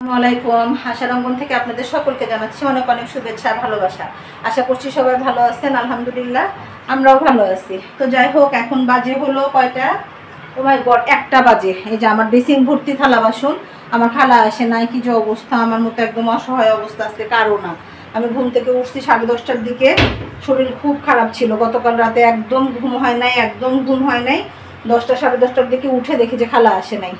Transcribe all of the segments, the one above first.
আসসালামাইকুম। আশা রঙ্গন থেকে আপনাদের সকলকে জানাচ্ছি অনেক অনেক শুভেচ্ছা ভালোবাসা। আশা করছি সবাই ভালো আছেন। আলহামদুলিল্লাহ আমরাও ভালো আছি। তো যাই হোক, এখন বাজে হলো কয়টা, ও মাই গড, 1টা বাজে। এই যে আমার বেসিন ভর্তি থালা বাসন। আমার খালা আসে নাই, কি যে অবস্থা, আমার মতো একদম অসহায় অবস্থা আজকে কারো না। আমি ঘুম থেকে উঠছি 10:30টার দিকে, শরীর খুব খারাপ ছিল। গতকাল রাতে একদম ঘুম হয় নাই, একদম ঘুম হয় নাই। 10টা 10:30টার দিকে উঠে দেখি যে খালা আসে নাই।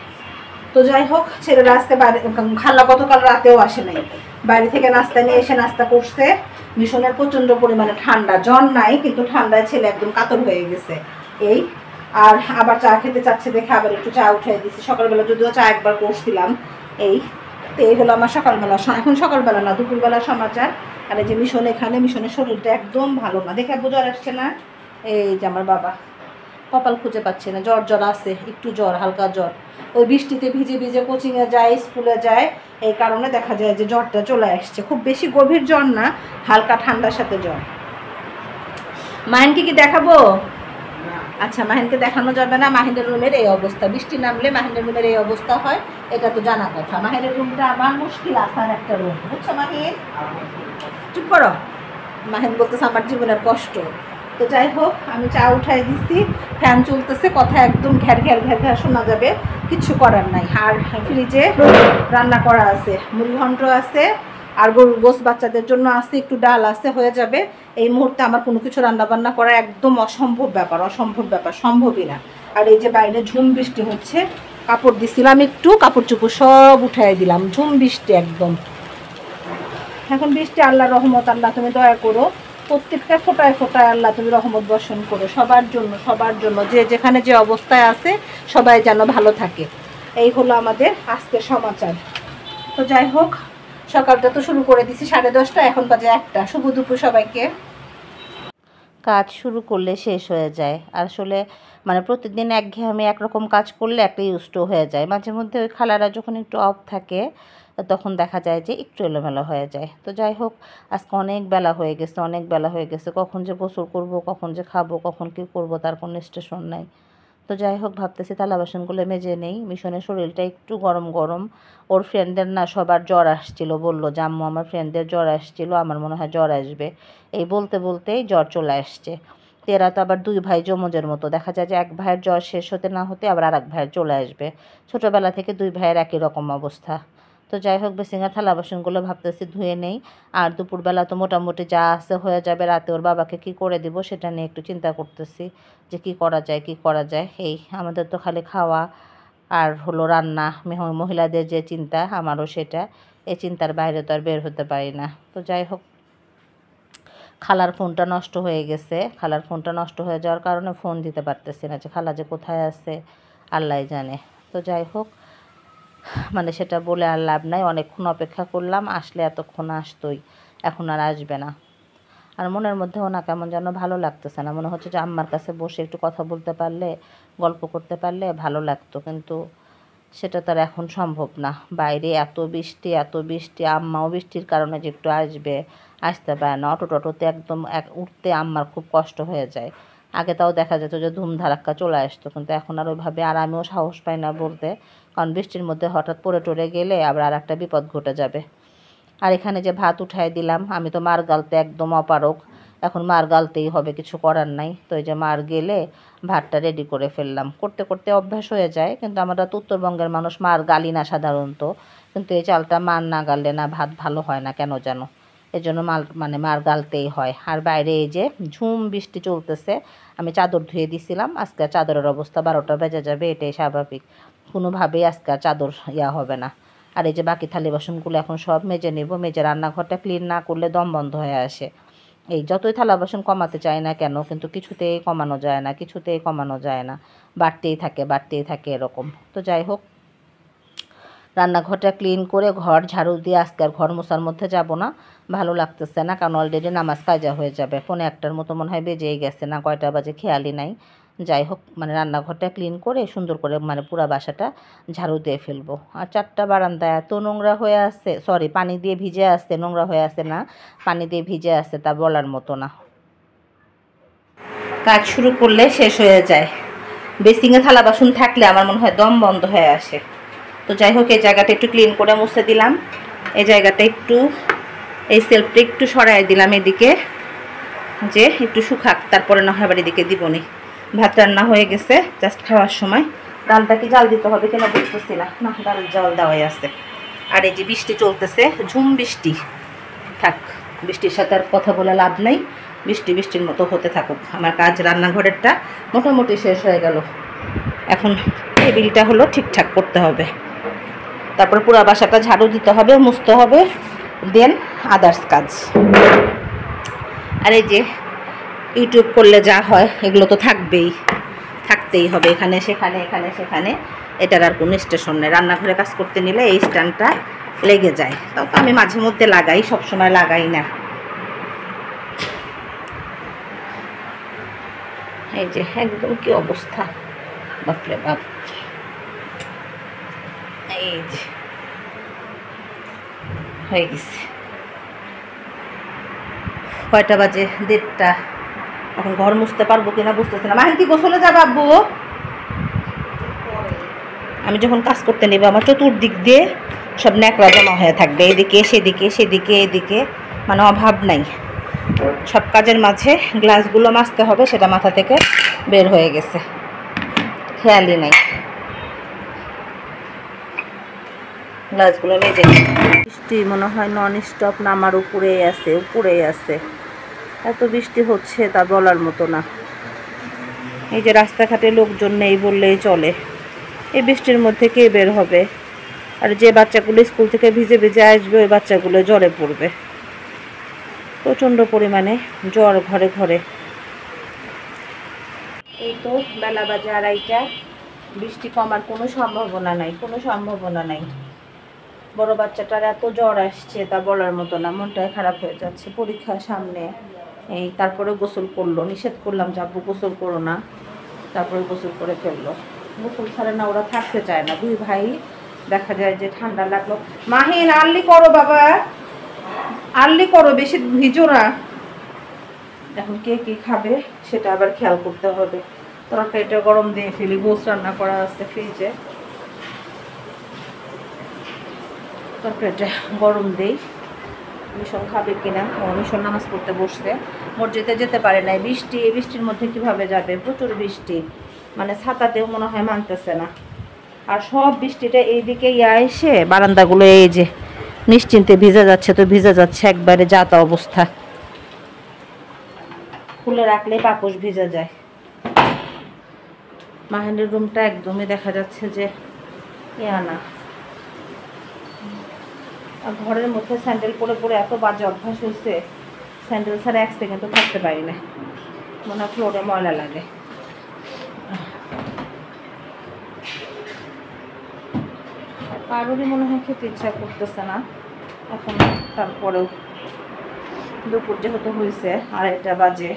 তো যাই হোক, ছেলেরা আজকে বাইরে, খালা গতকাল রাতেও আসে নাই, বাইরে থেকে নাস্তা নিয়ে এসে নাস্তা করছে। মিশনের প্রচণ্ড পরিমাণে ঠান্ডা, জ্বর নাই কিন্তু ঠান্ডায় ছেলে একদম কাতর হয়ে গেছে। এই আর আবার চা খেতে চাচ্ছে দেখে আবার একটু চা উঠিয়ে দিচ্ছি। সকালবেলা যদিও চা একবার করছিলাম। এই তো এই হলো আমার সকালবেলা, এখন সকালবেলা না দুপুরবেলা সমাচার। আর এই যে মিশন, এখানে মিশনের শরীরটা একদম ভালো না, দেখে বোঝার আসছে না। এই যে আমার বাবা কপাল খুঁজে পাচ্ছে না, জ্বর জ্বর আছে, একটু জ্বর, হালকা জ্বর। ওই বৃষ্টিতে ভিজে ভিজে কোচিংয়ে যায়, স্কুলে যায়, এই কারণে দেখা যায় যে জ্বরটা চলে আসছে। খুব বেশি গভীর জ্বর না, হালকা ঠান্ডার সাথে জ্বর। মাহিনকে কি দেখাবো? আচ্ছা, মাহিনকে দেখানো যাবে না। মাহিনের রুমের এই অবস্থা, বৃষ্টি নামলে মাহিনের রুমের এই অবস্থা হয়, এটা তো জানা কথা। মাহিনের রুমটা আমার মুশকিল আসার একটা রুম, বুঝছো মাহিন? চুপ করো। মাহিন বলতেছে আমার জীবনের কষ্ট। তো যাই হোক, আমি চা উঠাই দিচ্ছি, ফ্যান চলতেছে, কথা একদম ঘ্যার ঘ্যার ঘ্যার ঘ্যার শোনা যাবে, কিছু করার নাই। আর ফ্রিজে রান্না করা আছে, মুড়িঘণ্ট আছে, আর গরুর গোশ বাচ্চাদের জন্য আছে, একটু ডাল আছে, হয়ে যাবে। এই মুহূর্তে আমার কোনো কিছু রান্না বান্না করা একদম অসম্ভব ব্যাপার, অসম্ভব ব্যাপার, সম্ভবই না। আর এই যে বাইরে ঝুম বৃষ্টি হচ্ছে, কাপড় দিছিলাম একটু, কাপড় চোপড় সব উঠাই দিলাম, ঝুম বৃষ্টি একদম। এখন বৃষ্টি, আল্লাহ রহমত, আল্লাহ তুমি দয়া করো, প্রত্যেকটা ফোটায় ফোটায় আল্লাহ তুমি রহমত বর্ষণ করো সবার জন্য, সবার জন্য, যে যেখানে যে অবস্থায় আছে সবাই যেন ভালো থাকে। এই হলো আমাদের আজকের সমাচার। তো যাই হোক, সকালটা তো শুরু করে দিছি 10:30, এখন বাজে 1টা। শুভ দুপুর সবাইকে। কাজ শুরু করলে শেষ হয়ে যায় আসলে, মানে প্রতিদিন একঘেয়েমি একরকম কাজ করলে একটা ইউজড হয়ে যায়। মাঝে মধ্যে ওই খালারা যখন একটু অফ থাকে তখন দেখা যায় যে একটু এলোমেলো হয়ে যায়। তো যাই হোক, আজকে অনেক বেলা হয়ে গেছে, অনেক বেলা হয়ে গেছে। কখন যে গোসল করব, কখন যে খাবো, কখন কী করব তার কোনো স্টেশন নাই। তো যাই হোক, ভাবতেছি থালা বাসনগুলো মেজে নেই। মিশনের শরীরটা একটু গরম গরম। ওর ফ্রেন্ডদের না সবার জ্বর আসছিল, বললো যে আম্মু আমার ফ্রেন্ডদের জ্বর আসছিল, আমার মনে হয় জ্বর আসবে। এই বলতে বলতেই জ্বর চলে আসছে। এরা তো আবার 2 ভাই যমজের মতো, দেখা যায় যে এক ভাইয়ের জ্বর শেষ হতে না হতে আবার আর এক ভাইয়ের চলে আসবে। ছোটোবেলা থেকে 2 ভাইয়ের একই রকম অবস্থা। তো যাই হোক, বেসিংয়ের থালা বাসনগুলো ভাবতেছি ধুয়ে নেই। আর দুপুরবেলা তো মোটামুটি যা আছে হয়ে যাবে। রাতে ওর বাবাকে কি করে দিব সেটা নিয়ে একটু চিন্তা করতেছি যে কি করা যায়, কি করা যায়। এই আমাদের তো খালি খাওয়া আর হলো রান্না, মহিলাদের যে চিন্তা, আমারও সেটা। এই চিন্তার বাইরে তো আর বের হতে পারি না। তো যাই হোক, খালার ফোনটা নষ্ট হয়ে গেছে। খালার ফোনটা নষ্ট হয়ে যাওয়ার কারণে ফোন দিতে পারতেছি না, যে খালা যে কোথায় আছে আল্লাহ জানে। তো যাই হোক, মানে সেটা বলে আর লাভ নাই। অনেকক্ষণ অপেক্ষা করলাম, আসলে এতক্ষণ আসতোই, এখন আর আসবে না। আর মনের মধ্যেও না কেমন যেন ভালো লাগতেছে না, মনে হচ্ছে যে আম্মার কাছে বসে একটু কথা বলতে পারলে, গল্প করতে পারলে ভালো লাগতো, কিন্তু সেটা তার এখন সম্ভব না। বাইরে এত বৃষ্টি, এত বৃষ্টি, আম্মাও বৃষ্টির কারণে যে একটু আসবে, আসতে পারে না। অটোতে একদম উঠতে আম্মার খুব কষ্ট হয়ে যায়। আগে তাও দেখা যেত যে ধুমধারাক্কা চলে আসতো, কিন্তু এখন আর ওইভাবে, আর আমিও সাহস পাই না বলতে, কারণ বৃষ্টির মধ্যে হঠাৎ পড়ে টরে গেলে আবার আর একটা বিপদ ঘটে যাবে। আর এখানে যে ভাত উঠাই দিলাম, আমি তো মার গালতে একদম অপারগ, এখন মার গালতেই হবে, কিছু করার নাই। তো এই যে মার গেলে ভাতটা রেডি করে ফেললাম। করতে করতে অভ্যাস হয়ে যায়, কিন্তু আমরা তো উত্তরবঙ্গের মানুষ, মার গালি না সাধারণত, কিন্তু এই চালটা মার না গাললে না ভাত ভালো হয় না কেন যেন, এজন্য মার গালতেই হয়। আর বাইরে এই যে ঝুম বৃষ্টি চলতেছে, আমি চাদর ধুয়ে দিছিলাম। আজকে চাদরের অবস্থা 12টা বেজে যাবে, এটাই স্বাভাবিক, কোনোভাবেই আজকে চাদর হবে না। আর এই যে বাকি থালি বাসনগুলো এখন সব মেজে নেব। মেজে রান্নাঘরটা ক্লিন না করলে দম বন্ধ হয়ে আসে। এই যতই থালা বাসন কমাতে চাই না কেন, কিন্তু কিছুতেই কমানো যায় না, কিছুতেই কমানো যায় না, বাড়তেই থাকে, বাড়তেই থাকে এরকম। তো যাই হোক, রান্নাঘরটা ক্লিন করে ঘর ঝাড়ু দিয়ে আজকে আর ঘর মোছার মধ্যে যাব না, ভালো লাগতেছে না, কারণ অলরেডি নামাজ কাজা হয়ে যাবে। 1:45টার মতো মনে হয় বেজেই গেছে, না কয়টা বাজে খেয়ালই নাই। যাই হোক, মানে রান্নাঘরটা ক্লিন করে সুন্দর করে মানে পুরা বাসাটা ঝাড়ু দিয়ে ফেলবো। আর 4টা বারান্দা এত নোংরা হয়ে আছে, সরি পানি দিয়ে ভিজে আসছে, নোংরা হয়ে আছে না, পানি দিয়ে ভিজে আসছে, তা বলার মতো না। কাজ শুরু করলে শেষ হয়ে যায়। বেসিংয়ে থালা বাসন থাকলে আমার মনে হয় দম বন্ধ হয়ে আসে। তো যাই হোক এই জায়গাটা একটু ক্লিন করে মুছে দিলাম, এই জায়গাটা একটু এই সেলফটা একটু সরাই দিলাম এদিকে, যে একটু শুকাক, তারপরে না হয় আবার এদিকে দিবনি। ভাত রান্না হয়ে গেছে, জাস্ট খাওয়ার সময়। ডালটা কি জাল দিতে হবে কিনা বুঝতেছি না, না ডাল জল দেওয়াই আছে। আর এই যে বৃষ্টি চলতেছে, ঝুম বৃষ্টি, থাক বৃষ্টির সাথে আর কথা বলে লাভ নেই, বৃষ্টির মতো হতে থাকুক। আমার কাজ রান্নাঘরেরটা মোটামুটি শেষ হয়ে গেল, এখন টেবিলটা হলো ঠিকঠাক করতে হবে, তারপর পুরো বাসাটা ঝাড়ু দিতে হবে, মুছতে হবে, দেন আদার্স কাজ। আর এই যে ইউটিউব করলে যা হয় এগুলো তো থাকতেই হবে, এখানে সেখানে। এটার আর কোনো স্টেশন নেই। রান্নাঘরে কাজ করতে নিলে এই স্ট্যান্ডটা লেগে যায়, তাও তো আমি মাঝে মধ্যে লাগাই, সবসময় লাগাই না। এই যে একদম কি অবস্থা, বাপরে বাপ। এই যে হয়ে গেছে, কয়টা বাজে? 1:30। এখন ঘর মুছতে পারবো কিনা বুঝতেছি না। মাহিন কি গোসলে যাবো আব্বু? আমি যখন কাজ করতে নেব আমার চতুর্দিক দিয়ে সব ন্যাকড়া জমা হয়ে থাকবে, এদিকে সেদিকে এদিকে, মানে অভাব নাই। সব কাজের মাঝে গ্লাসগুলো মাজতে হবে, সেটা মাথা থেকে বের হয়ে গেছে, খেয়ালই নাই। গ্লাসগুলো মেজে, বৃষ্টি মনে হয় নন স্টপ নামার উপরেই আছে। এত বৃষ্টি হচ্ছে তা বলার মতো না। এই যে রাস্তাঘাটে লোকজন নেই বললেই চলে, এই বৃষ্টির মধ্যে কে বের হবে? আর যে বাচ্চাগুলো স্কুল থেকে ভিজে ভিজে আসবে ওই বাচ্চাগুলো জ্বরে পড়বে, প্রচণ্ড পরিমাণে জ্বর ঘরে ঘরে। এই তো বেলা বাজে 2:30, বৃষ্টি কমার কোনো সম্ভাবনা নাই। বড় বাচ্চাটার এত জ্বর আসছে তা বলার মতো না, মনটাই খারাপ হয়ে যাচ্ছে। পরীক্ষা সামনে, এই তারপরে গোসল করলো, নিষেধ করলাম যে আব্বু গোসল করো না, তারপরে গোসল করে ফেললো। গোসল ছাড়ে না ওরা থাকতে চায় না, দুই ভাই। দেখা যায় যে ঠান্ডা লাগলো। মাহিন আর্লি করো বাবা, আর্লি করো, বেশি ভিজো না। এখন কে কি খাবে সেটা আবার খেয়াল করতে হবে। তরকারিটা গরম দিয়ে ফেলি, গোস রান্না করা আছে ফ্রিজে, তরকারিটা গরম দেই। মিশন খাবে কিনা? মিশন নামাজ পড়তে বসছে, মসজিদে যেতে পারে নাই, বৃষ্টির মধ্যে কিভাবে যাবে? প্রচুর বৃষ্টি, মানে ছাতাতেও মনে হয় মানতেছে না। আর সব বৃষ্টিটা এইদিকে এসে বারান্দাগুলো এই যে নিশ্চিন্তে ভিজে যাচ্ছে একবারে, যাতা অবস্থা। খুলে রাখলে পাপোশ ভিজে যায়। মাহিনের রুমটা একদমই দেখা যাচ্ছে যে না। আর ঘরের মধ্যে স্যান্ডেল পরে এত বাজে অভ্যাস হয়েছে, স্যান্ডেল ছাড়া 1 সেকেন্ডও থাকতে পারি না, মনে হয় ফ্লোরে ময়লা লাগে। কারোরই মনে হয় খেতে ইচ্ছা করতেছে না এখন। তারপরেও দুপুর যেহেতু হয়েছে 2:30 বাজে,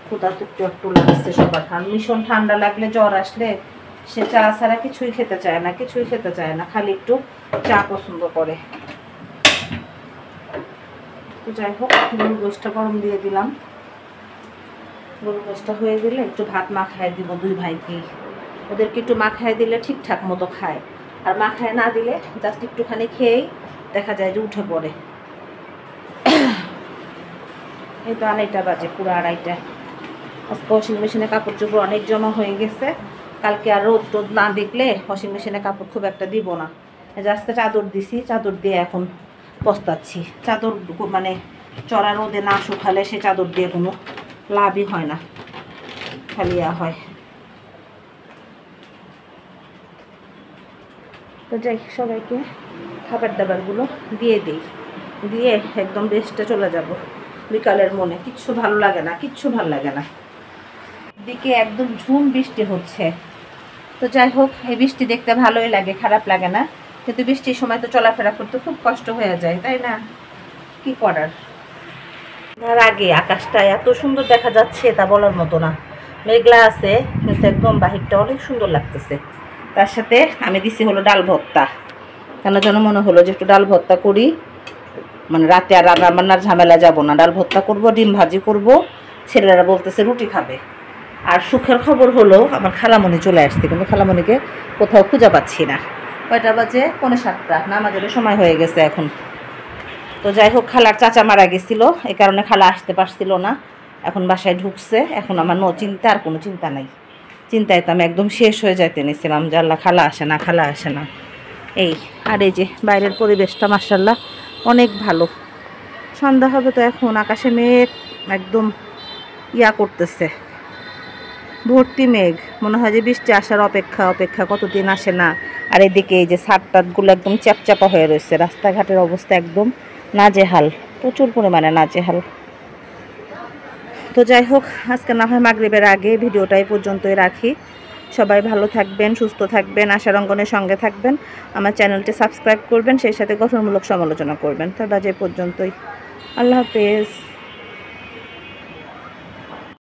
ক্ষুধা একটু লাগছে সবার। ভীষণ ঠান্ডা লাগলে, জ্বর আসলে সে চা ছাড়া কিছুই খেতে চায় না, খালি একটু চা পছন্দ করে। তো যাই হোক, গরুর গোশটা গরম দিয়ে দিলাম। গরুর গোশটা হয়ে গেলে একটু ভাত মাখায় দিব দুই ভাইকে। ওদেরকে একটু মাখায় দিলে ঠিকঠাক মতো খায়, আর মাখায় না দিলে জাস্ট একটুখানি খেয়েই দেখা যায় যে উঠে পড়ে। এই তো 2:30 বাজে, পুরো 2:30। আজকে ওয়াশিং মেশিনে কাপড় চোপড় অনেক জমা হয়ে গেছে। কালকে আর রোদ না দেখলে ওয়াশিং মেশিনে কাপড় খুব একটা দিব না। আজকে চাদর দিছি, চাদর দিয়ে এখন পস্তাচ্ছি। চাদর মানে চড়া রোদে না শুকালে সে চাদর দিয়ে কোনো লাভই হয় না, খালি হয়। তো যাই, সবাইকে খাবার দাবারগুলো দিয়ে দিই, দিয়ে একদম রেস্টে চলে যাব। বিকালের মনে কিচ্ছু ভালো লাগে না, দিকে একদম ঝুম বৃষ্টি হচ্ছে। তো যাই হোক, এই বৃষ্টি দেখতে ভালোই লাগে, খারাপ লাগে না। কিন্তু বৃষ্টির সময় তো চলাফেরা করতে খুব কষ্ট হয়ে যায়, তাই না? কি করার। তার আগে আকাশটা এত সুন্দর দেখা যাচ্ছে তা বলার মতো না, মেঘলা আছে কিন্তু একদম বাহিরটা অনেক সুন্দর লাগতেছে। তার সাথে আমি দিছি হলো ডাল ভর্তা, কেন যেন মনে হলো যে একটু ডাল ভর্তা করি, মানে রাতে আর রান্না বান্নার ঝামেলা যাব না, ডাল ভর্তা করব, ডিম ভাজি করব। ছেলেরা বলতেছে রুটি খাবে। আর সুখের খবর হলো আমার খালামণি চলে আসছে, কিন্তু খালামণিকে কোথাও খুঁজে পাচ্ছি না। কয়টা বাজে 6:45, নামাজের সময় হয়ে গেছে এখন। তো যাই হোক, খালার চাচা মারা গেছিল, এই কারণে খালা আসতে পারছিল না, এখন বাসায় ঢুকছে। এখন আমার চিন্তা, আর কোনো চিন্তা নাই। চিন্তায় তো আমি একদম শেষ হয়ে যাইতে নিয়েছিলাম যে আল্লাহ খালা আসে না, খালা আসে না। এই আর এই যে বাইরের পরিবেশটা মাশাআল্লাহ অনেক ভালো। সন্ধ্যা হবে তো এখন, আকাশে মেঘ একদম করতেছে, ভর্তি মেঘ। মনে হয় যে বৃষ্টি আসার অপেক্ষা কতদিন আসে না। আর এদিকে এই যে ছাদ-টাদগুলো একদম চ্যাপচাপা হয়ে রয়েছে, রাস্তাঘাটের অবস্থা একদম নাজেহাল, প্রচুর পরিমাণে নাজেহাল। তো যাই হোক, আজকে না হয় মাগরিবের আগে ভিডিওটা এই পর্যন্তই রাখি। সবাই ভালো থাকবেন, সুস্থ থাকবেন, আশার অঙ্গনের সঙ্গে থাকবেন, আমার চ্যানেলটি সাবস্ক্রাইব করবেন, সেই সাথে গঠনমূলক সমালোচনা করবেন। তো আজ এই পর্যন্তই, আল্লাহ হাফেজ।